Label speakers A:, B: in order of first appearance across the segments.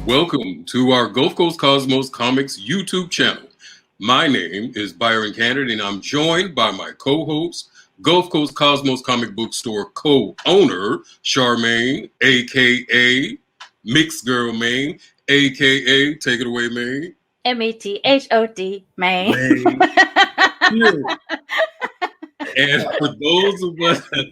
A: Welcome to our Gulf Coast Cosmos Comics YouTube channel. My name is Byron Canady, and I'm joined by my co-host, Gulf Coast Cosmos Comic Book Store co-owner, Sharmane, a.k.a. Mixed Girl Maine, a.k.a. Take it away, Maine.
B: METHOD, Maine.
A: And for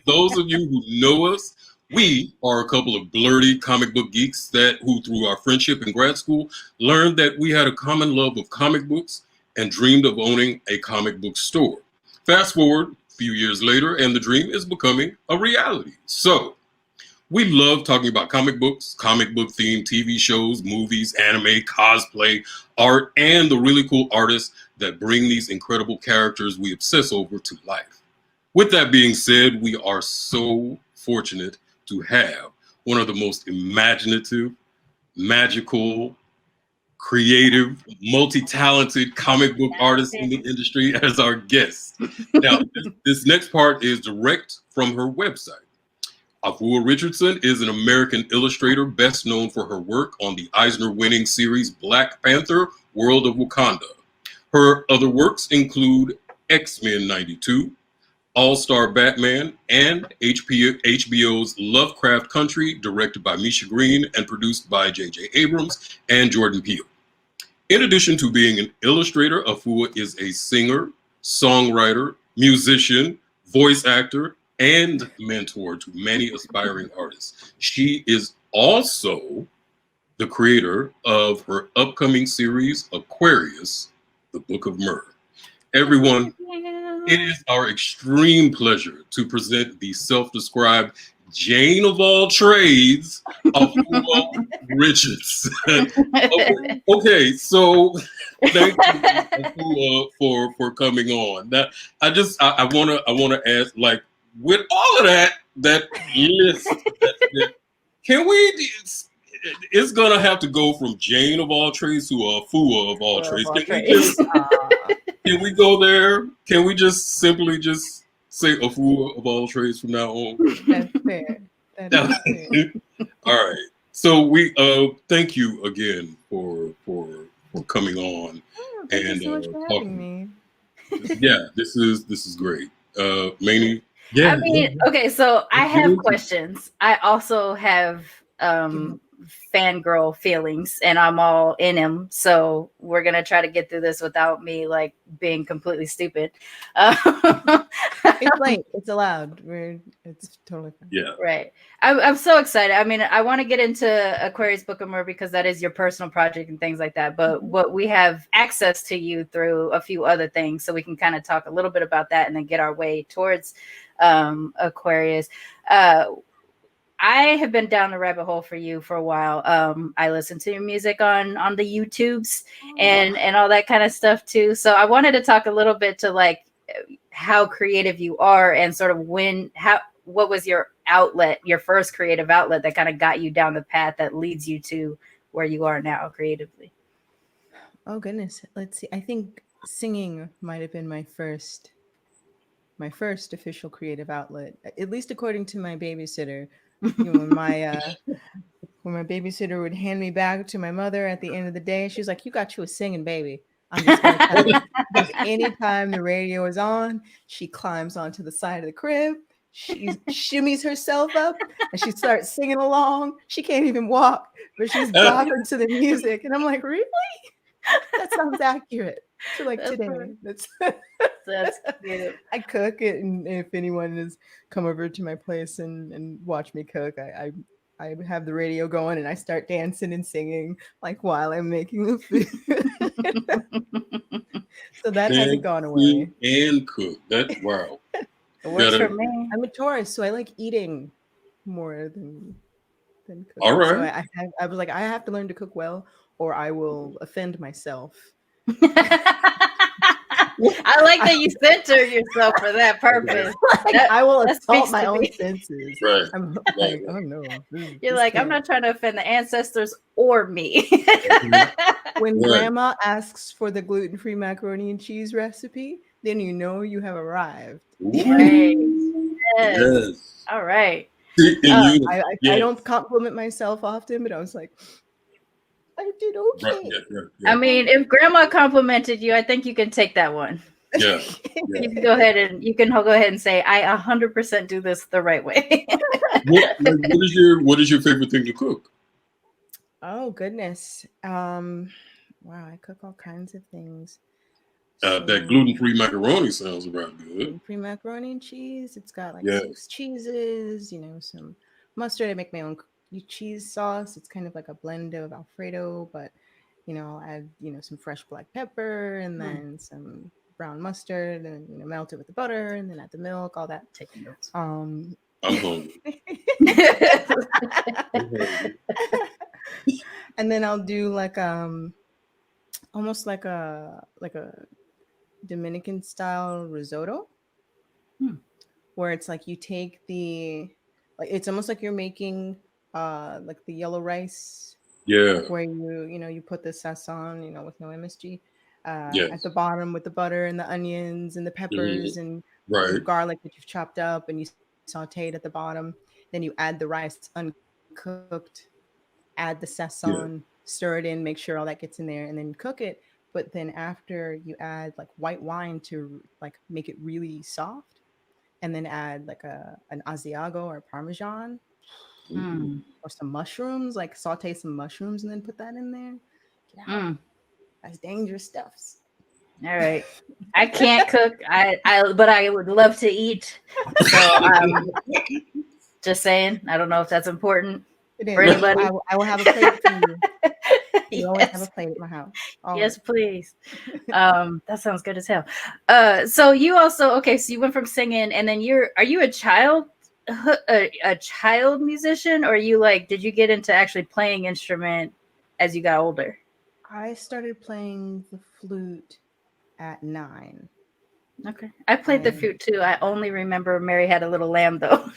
A: those of you who know us, we are a couple of blurty comic book geeks who, through our friendship in grad school, learned that we had a common love of comic books and dreamed of owning a comic book store. Fast forward a few years later, and the dream is becoming a reality. So, we love talking about comic books, comic book themed TV shows, movies, anime, cosplay, art, and the really cool artists that bring these incredible characters we obsess over to life. With that being said, we are so fortunate to have one of the most imaginative, magical, creative, multi-talented comic book artists in the industry as our guest. Now, this next part is direct from her website. Afua Richardson is an American illustrator best known for her work on the Eisner-winning series Black Panther, World of Wakanda. Her other works include Xmen 92, All-Star Batman, and HBO's Lovecraft Country, directed by Misha Green and produced by J.J. Abrams and Jordan Peele. In addition to being an illustrator, Afua is a singer, songwriter, musician, voice actor, and mentor to many aspiring artists. She is also the creator of her upcoming series, Aquarius, the Book of Mer. Everyone, it is our extreme pleasure to present the self-described Jane-of-all-trades Afua Richardson. Okay, so thank you, Afua, for coming on. That I wanna ask, like, with all of that list, can we? It's gonna have to go from Jane of all trades to Afua of all trades. Can we go there? Can we just simply say Afua of all trades from now on?
C: That's fair. That is fair.
A: All right. So we thank you again for coming on.
C: Thank you so much for having me.
A: Yeah, this is great. Manny. Yeah.
B: I mean, okay, so I have questions. I also have fangirl feelings, and I'm all in them. So we're gonna try to get through this without me like being completely stupid.
C: It's late. It's allowed. It's totally fine.
A: Yeah.
B: Right. I'm so excited. I mean, I want to get into Aquarius Book of Mer because that is your personal project and things like that. But what we have access to you through a few other things, so we can kind of talk a little bit about that and then get our way towards Aquarius. I have been down the rabbit hole for you for a while. I listen to your music on the YouTubes and all that kind of stuff too. So I wanted to talk a little bit to like how creative you are and sort of what was your outlet, your first creative outlet that kind of got you down the path that leads you to where you are now creatively.
C: Oh goodness. Let's see. I think singing might have been my first official creative outlet, at least according to my babysitter. You know, when my babysitter would hand me back to my mother at the end of the day, she was like, "You got you a singing baby." I'm just gonna tell you, because anytime the radio is on, she climbs onto the side of the crib, she shimmies herself up, and she starts singing along. She can't even walk, but she's bopping to the music, and I'm like, "Really? That sounds accurate to like today."
B: That's cute.
C: I cook it, and if anyone has come over to my place and watch me cook, I have the radio going and I start dancing and singing like while I'm making the food. So that hasn't gone away.
A: And cook. That wow.
B: It works for me.
C: I'm a Taurus, so I like eating more than cooking.
A: All right.
C: So I was like, I have to learn to cook well, or I will offend myself.
B: I like that you center yourself for that purpose.
C: I will assault my own senses.
A: Right.
C: I'm like, oh no.
B: You're like, I'm not trying to offend the ancestors or me.
C: When grandma asks for the gluten-free macaroni and cheese recipe, then you know you have arrived.
B: Right. Yes. All right.
C: I don't compliment myself often, but I was like, I did
A: Right,
C: okay.
B: I mean, if grandma complimented you, I think you can take that one.
A: Yeah.
B: You can go ahead and say, I 100% do this the right way.
A: What is your favorite thing to cook?
C: Oh goodness. Wow, I cook all kinds of things.
A: That gluten-free macaroni sounds about good.
C: Gluten-free macaroni and cheese. It's got like
A: Yes.
C: 6 cheeses, some mustard. I make my own cheese sauce. It's kind of like a blend of Alfredo, but I'll add, some fresh black pepper and then some brown mustard and melt it with the butter and then add the milk, all that.
B: Taking notes.
A: I'm hungry.
C: And then I'll do like almost like a Dominican style risotto, where it's like you take it's almost like you're making like the yellow rice,
A: Yeah.
C: where you put the sazon, with no MSG,
A: Yes.
C: at the bottom with the butter and the onions and the peppers and the garlic that you've chopped up and you saute it at the bottom. Then you add the rice uncooked, add the sazon, stir it in, make sure all that gets in there, and then cook it. But then after you add like white wine to like make it really soft, and then add like an Asiago or Parmesan or some mushrooms, like saute some mushrooms and then put that in there. That's dangerous stuffs.
B: All right. I can't cook. But I would love to eat. So just saying. I don't know if that's important for anybody.
C: I will have a plate for you. You always have a plate at my house. Always.
B: Yes, please. That sounds good as hell. So you also so you went from singing, and then are you a child musician, or did you get into actually playing instrument as you got older?
C: I started playing the flute at 9.
B: Okay, I played the flute too. I only remember Mary Had a Little Lamb though.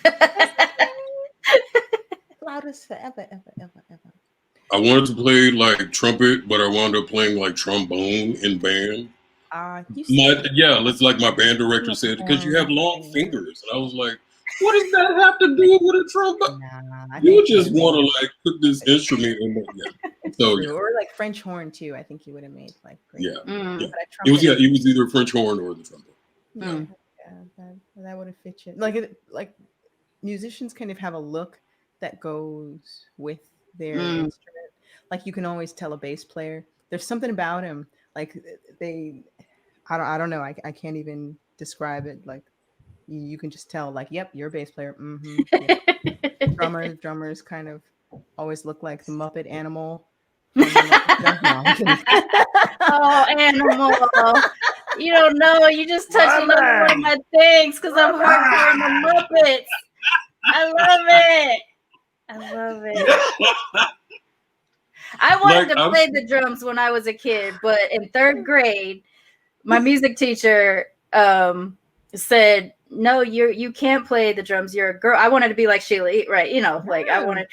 C: Loudest forever, ever, ever, ever.
A: I wanted to play like trumpet, but I wound up playing like trombone in band. It's like my band director said, because you have long fingers. And I was like, what does that have to do with a trombone? You just want to like put this instrument in there. So
C: or like French horn too. I think you would have made like great.
A: It was either French horn or the trombone.
C: That would have fit you. Like musicians kind of have a look that goes with their instrument. Like you can always tell a bass player. There's something about him. Like I don't know. I can't even describe it. Like you can just tell. Like, yep, you're a bass player. Drummers kind of always look like the Muppet Animal.
B: Oh, Animal! You don't know. You just touched another one of my things because I'm hardcore in the Muppets. I love it. I wanted to play the drums when I was a kid, but in 3rd grade, my music teacher said, "No, you can't play the drums. You're a girl." I wanted to be like Sheila, right? I wanted.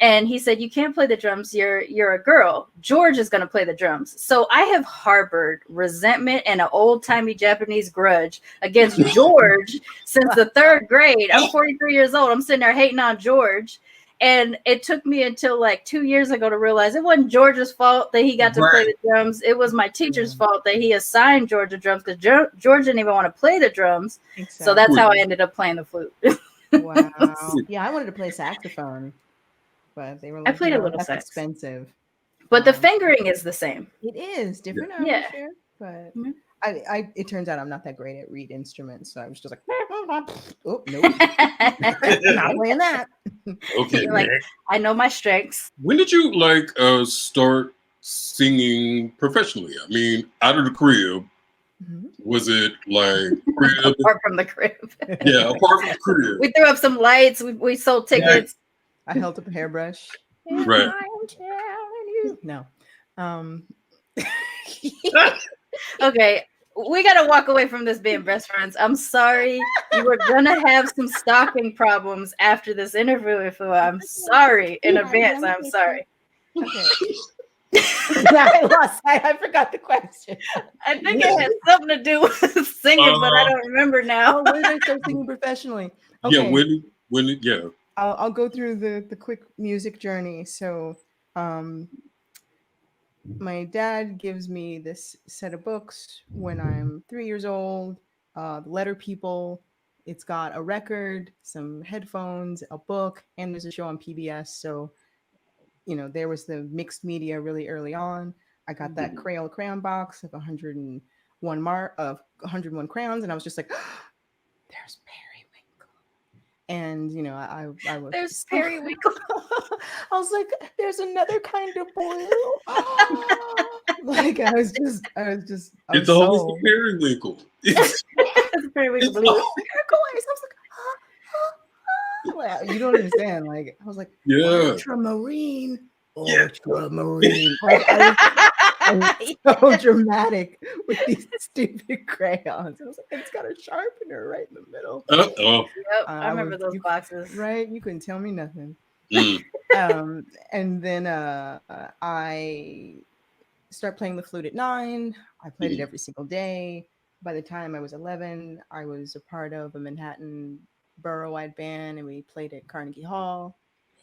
B: And he said, "You can't play the drums. You're a girl. George is going to play the drums." So I have harbored resentment and an old-timey Japanese grudge against George since the 3rd grade. I'm 43 years old. I'm sitting there hating on George. And it took me until like 2 years ago to realize it wasn't George's fault that he got to play the drums. It was my teacher's fault that he assigned George the drums because George didn't even want to play the drums. Exactly. So that's how I ended up playing the flute.
C: Wow. Yeah, I wanted to play saxophone, but they were like,
B: I played a little
C: that's
B: sax.
C: Expensive.
B: But the fingering is the same.
C: It is different, sure, but it turns out I'm not that great at reed instruments, so I was just like, oh nope, not playing that.
A: Okay,
B: like, I know my strengths.
A: When did you start singing professionally? I mean, out of the crib. Was it like crib?
B: Apart from the crib.
A: Yeah, apart from the crib.
B: We threw up some lights. We sold tickets.
C: I held up a hairbrush.
A: Right.
C: I'm telling you. No.
B: Okay. We got to walk away from this being best friends. I'm sorry. You were going to have some stalking problems after this interview. I'm sorry in advance. I'm sorry.
C: Okay. I forgot the question.
B: I think it had something to do with singing, but I don't remember now.
C: When did I start singing professionally? Okay.
A: Yeah, when
C: I'll go through the quick music journey. So My dad gives me this set of books when I'm 3 years old. The Letter People. It's got a record, some headphones, a book, and there's a show on PBS. So, there was the mixed media really early on. I got that crayon box of 101 crayons, and I was just like, there's Periwinkle. And I was
B: There's Periwinkle.
C: I was like, there's another kind of blue. Like I was just
A: It's always the periwinkle.
B: It's Periwinkle blue.
C: Turquoise. I was like, like, you don't understand. Like I was like,
A: Yeah.
C: ultramarine. Ultramarine. Like I was so dramatic with these stupid crayons. I was like, it's got a sharpener right in the middle.
B: Yep, I remember those boxes.
C: Right? You couldn't tell me nothing.
A: Mm.
C: And then I start playing the flute at 9. I played it every single day. By the time I was 11, I was a part of a Manhattan borough-wide band, and we played at Carnegie Hall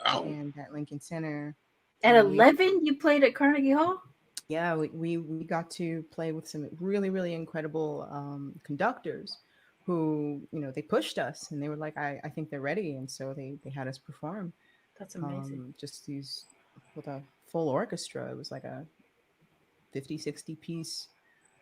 C: and at Lincoln Center.
B: At 11, you played at Carnegie Hall?
C: Yeah, we got to play with some really, really incredible conductors who, they pushed us, and they were like, I think they're ready. And so they had us perform.
B: That's amazing.
C: Just these with a full orchestra. It was like a 50, 60 piece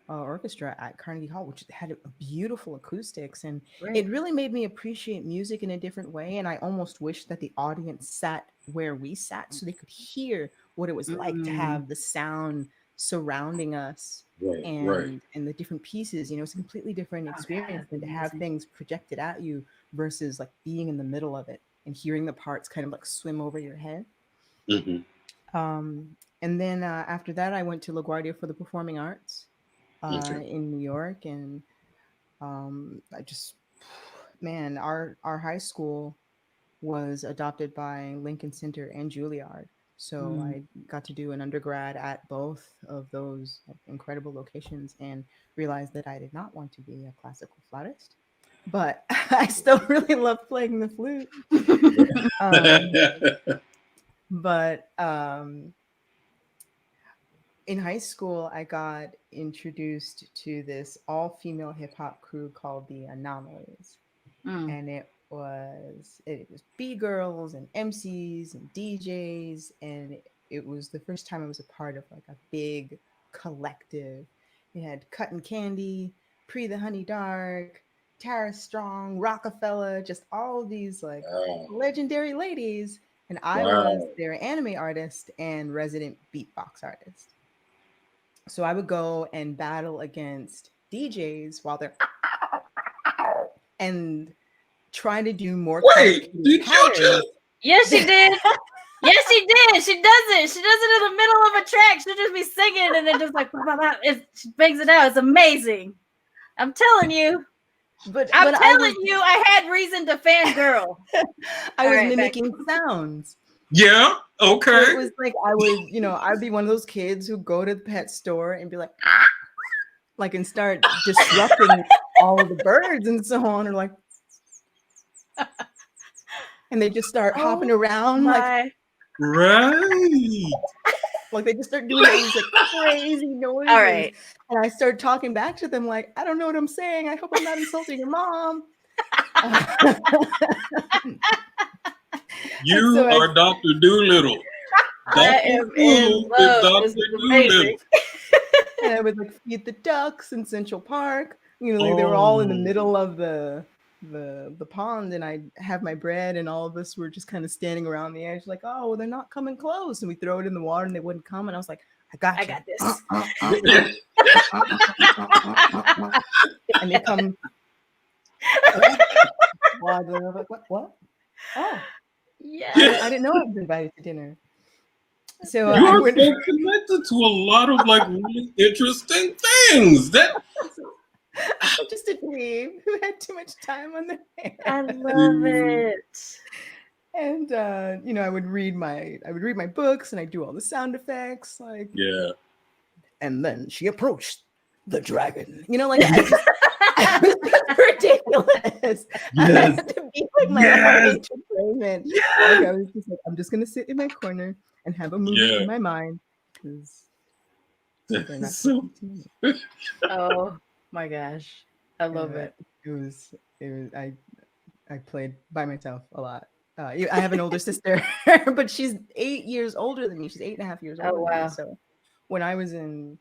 C: orchestra at Carnegie Hall, which had beautiful acoustics. And it really made me appreciate music in a different way. And I almost wish that the audience sat where we sat so they could hear what it was like to have the sound surrounding us and the different pieces. It's a completely different experience than to have things projected at you versus like being in the middle of it and hearing the parts kind of like swim over your head. And then after that, I went to LaGuardia for the Performing Arts in New York. And I just, man, our high school was adopted by Lincoln Center and Juilliard. So I got to do an undergrad at both of those incredible locations and realized that I did not want to be a classical flautist. But I still really love playing the flute. But in high school, I got introduced to this all-female hip-hop crew called the Anomalies. And it was B-girls and MCs and DJs. And it was the first time I was a part of like a big collective. It had Cuttin' Candy, Pre the Honey Dark, Tara Strong, Rockefeller, just all these like legendary ladies. And I was their anime artist and resident beatbox artist. So I would go and battle against DJs while they're and try to do more.
A: Wait, did you just?
B: Yes, she did. Yes, she did. She does it. She does it in the middle of a track. She'll just be singing and then just like she bangs it out. It's amazing. I'm telling you. But I'm telling you, I had reason to fangirl.
C: I was mimicking sounds.
A: Yeah. Okay.
C: So it was like I'd be one of those kids who go to the pet store and be like, and start disrupting all of the birds and so on, or like, and they just start hopping around like, like they just start doing these like crazy noises.
B: All right.
C: And I start talking back to them like, I don't know what I'm saying. I hope I'm not insulting your mom.
A: You are Dr. Doolittle.
B: I am in love. Dr. Doolittle.
C: And I would like feed the ducks in Central Park. They were all in the middle of the pond, and I'd have my bread, and all of us were just kind of standing around the edge, like, oh, well, they're not coming close. And we throw it in the water, and they wouldn't come. And I was like, I got
B: this.
C: And they come. What? Oh,
B: yeah.
C: I didn't know I was invited to dinner. So
A: you are so connected to a lot of like really interesting things.
C: I'm just a dweeb who had too much time on their hands.
B: I love it.
C: And I would read my books, and I do all the sound effects, like
A: yeah.
C: And then she approached the dragon. Like I was just ridiculous. I
A: Yes.
C: had to be like my own entertainment. Like I was just like, I'm just gonna sit in my corner and have a movie
A: Yeah.
C: in my mind because they're not
A: So,
C: talking to me.
B: Oh my gosh. I love
C: Uh,
B: it.
C: it was I played by myself a lot. I have an older sister, but she's 8 years older than me. She's 8.5 years
B: Oh
C: older than me.
B: wow.
C: So when I was in,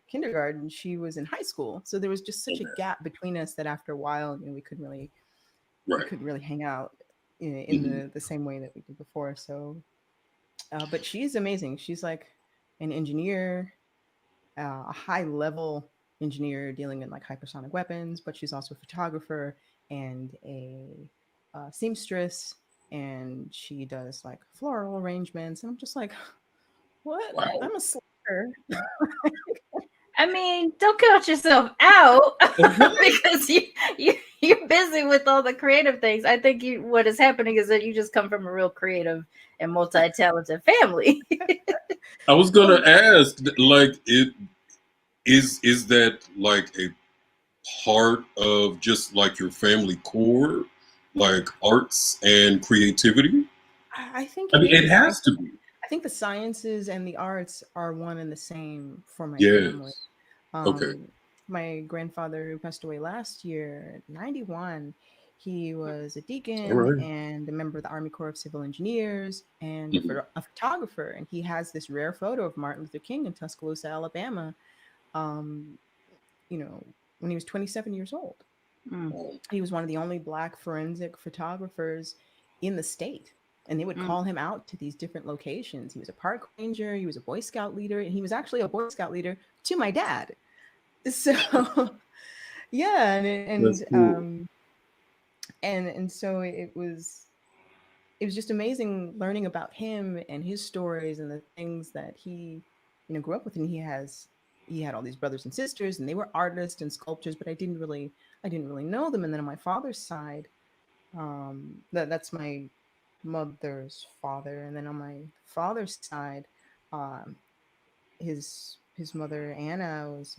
C: kindergarten, she was in high school. So there was just such a gap between us that after a while, we
A: right.
C: couldn't really hang out in
A: Mhm.
C: the same way that we did before. So, but she's amazing. She's like an engineer, a high level engineer dealing in like hypersonic weapons, but she's also a photographer and a seamstress, and she does like floral arrangements. And I'm just like, what?
A: Wow.
C: I'm a slacker.
B: I mean, don't count yourself out
A: Okay.
B: because you're busy with all the creative things. I think what is happening is that you just come from a real creative and multi-talented family.
A: I was gonna ask, like, is that like a part of just like your family core, like arts and creativity?
C: I think
A: I
C: it
A: mean, it
C: is.
A: has to be.
C: I think the sciences and the arts are one and the same for my family.
A: Yes. Okay.
C: Um, my grandfather, who passed away last year, 91, he was a
A: All
C: deacon
A: right.
C: and a member of the Army Corps of Civil Engineers and
A: Mhm.
C: a photographer. And he has this rare photo of Martin Luther King in Tuscaloosa, Alabama, um, when he was 27 years old.
B: Mm,
C: He was one of the only Black forensic photographers in the state. And they would
B: mm.
C: call him out to these different locations. He was a park ranger, he was a Boy Scout leader, and he was actually a Boy Scout leader to my dad. So yeah,
A: That's cool.
C: and so it was just amazing learning about him and his stories and the things that he grew up with. And he had all these brothers and sisters, and they were artists and sculptors, but I didn't really know them. And then on my father's side, that's my mother's father, and then on my father's side, um his mother Anna was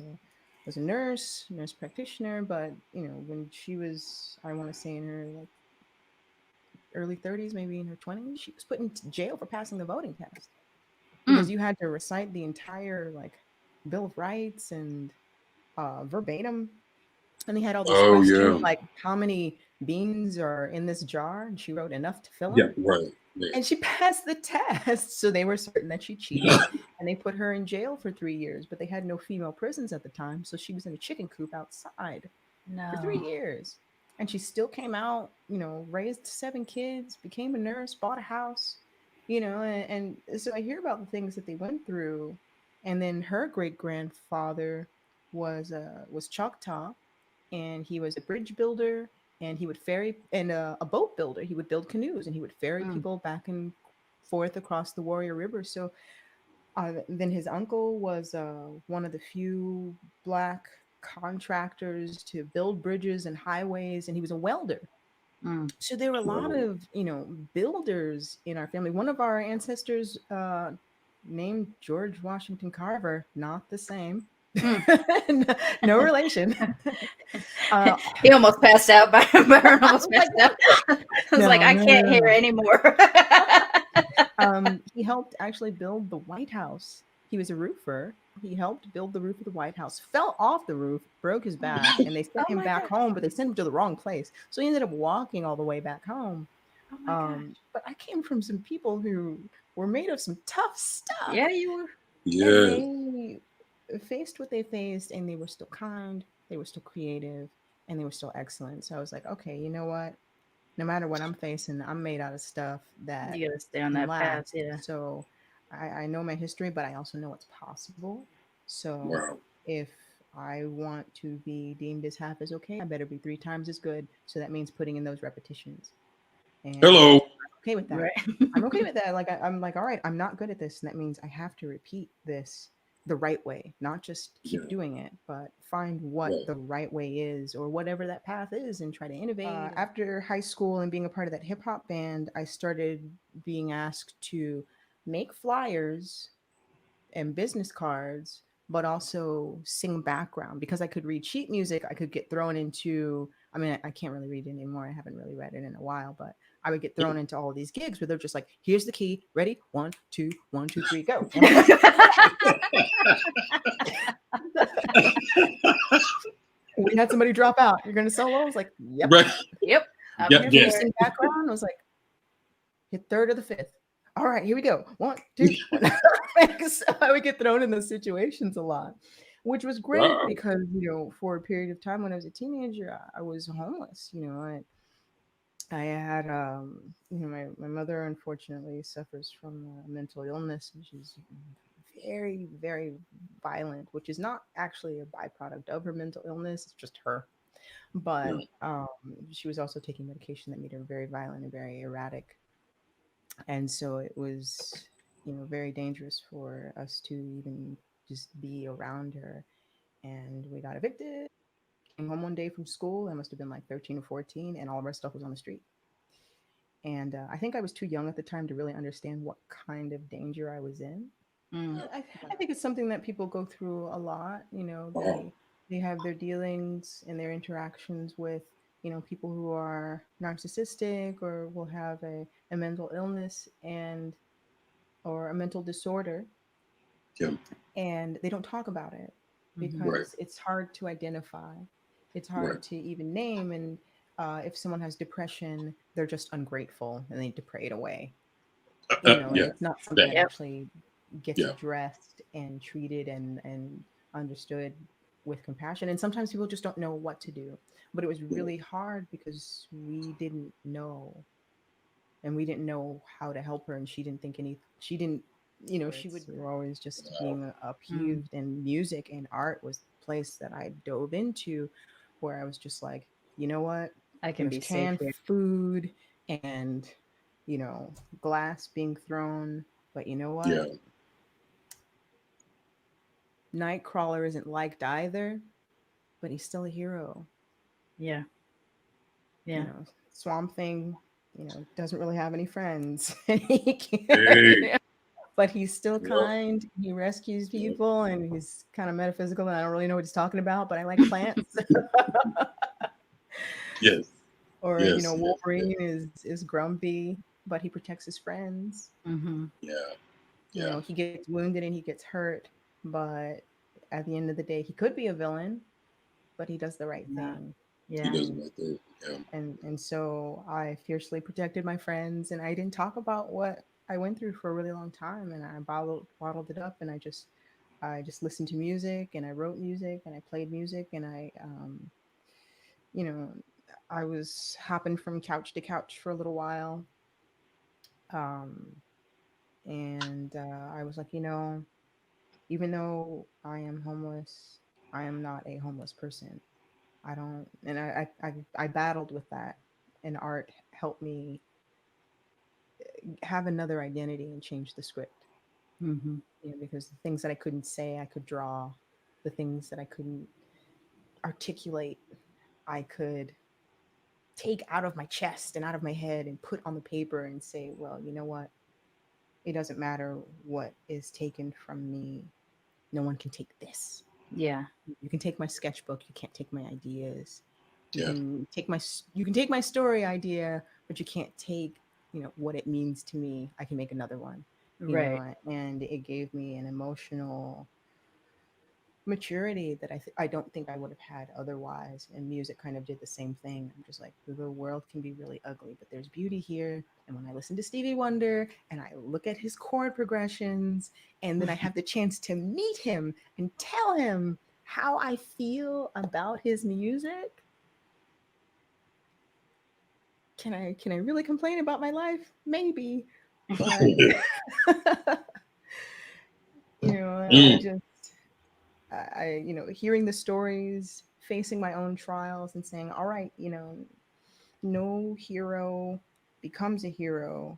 C: a nurse practitioner. But when she was, I want to say, in her like early 30s, maybe in her 20s, she was put into jail for passing the voting test because
B: Mm.
C: you had to recite the entire like Bill of Rights and verbatim. And they had all these
A: Oh
C: questions
A: yeah.
C: like, how many beans are in this jar? And she wrote enough to fill
A: Yeah.
C: them.
A: Right. Yeah.
C: And she passed the test. So they were certain that she cheated. And they put her in jail for 3 years. But they had no female prisons at the time. So she was in a chicken coop outside for
B: No.
C: 3 years. And she still came out, raised 7 kids, became a nurse, bought a house, and so I hear about the things that they went through. And then her great grandfather was Choctaw, and he was a bridge builder, and he would ferry, and a boat builder. He would build canoes, and he would ferry
B: Mm.
C: people back and forth across the Warrior River. So then his uncle was one of the few Black contractors to build bridges and highways, and he was a welder.
B: Mm.
C: So there were a lot
A: Wow.
C: of builders in our family. One of our ancestors, named George Washington Carver, not the same.
B: Mm.
C: No relation. uh,
B: He almost passed out. Byron almost passed out. I was like,
C: no,
B: I
C: no, no,
B: can't
C: no,
B: hear
C: no.
B: anymore.
C: He helped actually build the White House. He was a roofer. He helped build the roof of the White House, fell off the roof, broke his back, and they sent
B: Oh
C: him
B: my
C: back
B: god.
C: home, but they sent him to the wrong place. So he ended up walking all the way back home.
B: Oh my gosh.
C: But I came from some people who were made of some tough stuff,
B: Yeah, you were.
C: and
A: Yes.
C: they faced what they faced, and they were still kind, they were still creative, and they were still excellent. So I was like, okay, you know what? No matter what I'm facing, I'm made out of stuff that
B: You gotta stay on
C: can
B: that path.
C: last.
B: Yeah.
C: So I know my history, but I also know what's possible. So
A: Wow.
C: if I want to be deemed as half as okay, I better be 3 times as good. So that means putting in those repetitions. And
A: Hello.
C: I'm okay with that.
B: Right.
C: I'm okay with that. Like I'm like, all right, I'm not good at this, and that means I have to repeat this the right way, not just
A: Yeah.
C: keep doing it, but find what
A: Right.
C: the right way is, or whatever that path is, and try to innovate. After high school and being a part of that hip hop band, I started being asked to make flyers and business cards but also sing background. Because I could read sheet music, I could get thrown into, I mean, I can't really read it anymore. I haven't really read it in a while, but I would get thrown into all these gigs where they're just like, here's the key, ready, 1, 2, 1, 2, 3, go. We had somebody drop out. You're going to solo? I was like, yep.
A: Right.
B: Yep. I'm
A: Yeah,
B: here
A: yeah.
B: for
C: In
B: it.
C: background, I was like, hit third or the fifth. All right, here we go. 1, 2. So I would get thrown in those situations a lot, which was great
A: Wow.
C: because, for a period of time when I was a teenager, I was homeless. I had, my mother unfortunately suffers from mental illness, and she's very, very violent, which is not actually a byproduct of her mental illness. It's just her. But she was also taking medication that made her very violent and very erratic. And so it was, very dangerous for us to even just be around her. And we got evicted. Came home one day from school. I must have been like 13 or 14, and all of our stuff was on the street. And I think I was too young at the time to really understand what kind of danger I was in. I think it's something that people go through a lot. They have their dealings and their interactions with, people who are narcissistic or will have a mental illness and or a mental disorder,
A: Yeah.
C: and they don't talk about it
A: Right.
C: because it's hard to identify. It's
A: Right.
C: hard to even name. And if someone has depression, they're just ungrateful and they need to pray it away. And
A: Yeah.
C: it's not something
A: Yeah.
C: that
B: Yep.
C: actually gets
A: Yeah.
C: addressed and treated and understood with compassion. And sometimes people just don't know what to do. But it was really hard because we didn't know, and we didn't know how to help her, and she didn't, she would, we were always just being upheaved, and music and art was the place that I dove into, where I was just like, you know what,
B: I can
C: there's
B: be safe
C: canned
B: here.
C: food and glass being thrown, but you know
A: Yeah.
C: what, Nightcrawler isn't liked either, but he's still a hero.
B: Yeah. Yeah.
C: Swamp Thing, doesn't really have any friends. He
A: Hey.
C: can't- but he's still
A: Yep.
C: kind. He rescues
A: Yep.
C: people, and he's kind of metaphysical, and I don't really know what he's talking about, but I like plants.
A: Yes.
C: Or,
A: Yes. Yes. Yes.
C: Wolverine is grumpy, but he protects his friends.
B: Mm-hmm.
A: Yeah. Yeah.
C: He gets wounded and he gets hurt, but at the end of the day, he could be a villain, but he does the right
B: Yeah.
C: thing.
A: He
B: Yeah.
A: does it
C: And
A: right there. Yeah.
C: and so I fiercely protected my friends, and I didn't talk about what I went through for a really long time, and I bottled it up, and I just listened to music, and I wrote music, and I played music, and you know I was hopping from couch to couch for a little while, um, and I was like, even though I am homeless, I am not a homeless person. I don't, and I battled with that, and art helped me have another identity and change the script.
B: Mm-hmm.
C: Because the things that I couldn't say, I could draw. The things that I couldn't articulate, I could take out of my chest and out of my head and put on the paper and say, well, you know what? It doesn't matter what is taken from me. No one can take this.
B: Yeah.
C: You can take my sketchbook. You can't take my ideas. You
A: Yeah.
C: can take my story idea, but you can't take what it means to me. I can make another one.
B: Right.
C: And it gave me an emotional maturity that I don't think I would have had otherwise. And music kind of did the same thing. I'm just like, the world can be really ugly, but there's beauty here. And when I listen to Stevie Wonder and I look at his chord progressions, and then I have the chance to meet him and tell him how I feel about his music, can I really complain about my life? Maybe. But I
A: Mm.
C: just hearing the stories, facing my own trials, and saying, all right, no hero becomes a hero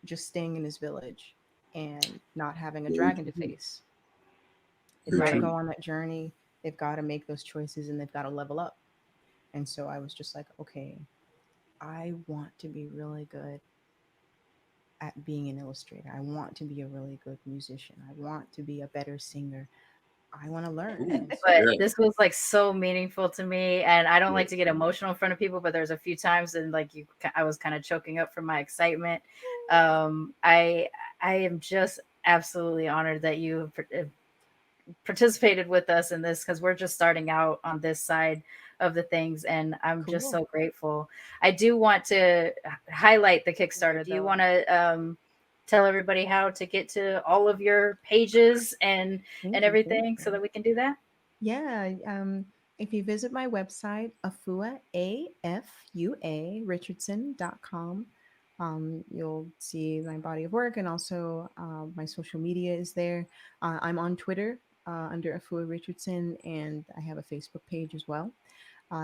C: just staying in his village and not having a
A: Very
C: dragon to
A: true.
C: face. They've
A: Very
C: got to
B: Right.
C: go
A: true.
C: on that journey. They've got to make those choices, and they've got to level up. And so I was just like, okay, I want to be really good at being an illustrator. I want to be a really good musician. I want to be a better singer. I want to learn.
A: Ooh,
B: But
A: yeah.
B: this was like so meaningful to me, and I don't like to get emotional in front of people, but there's a few times and like I was kind of choking up from my excitement. I am just absolutely honored that you have participated with us in this, because we're just starting out on this side of the things, and I'm just so grateful. I do want to highlight the Kickstarter. Do you want to tell everybody how to get to all of your pages and everything so that we can do that?
C: Yeah. If you visit my website, Afua, AFUA, Richardson.com, you'll see my body of work, and also my social media is there. I'm on Twitter under Afua Richardson, and I have a Facebook page as well.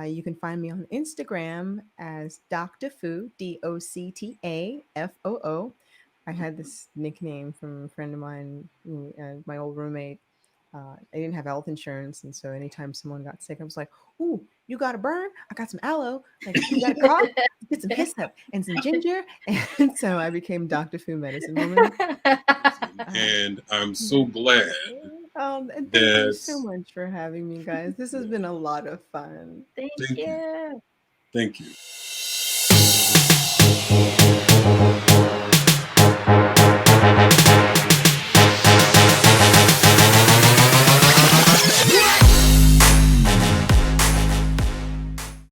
C: You can find me on Instagram as Dr. Fu, DOCTAFOO. I had this nickname from a friend of mine, my old roommate. I didn't have health insurance, and so anytime someone got sick, I was like, "Ooh, you got a burn? I got some aloe. Like, you got a cough? Get some hyssop and some ginger." And so I became Dr. Fu Medicine Woman.
A: And I'm so glad
C: And thank you so
A: that.
C: much for having me, guys. This has been a lot of fun.
B: Thank you.
A: Thank you.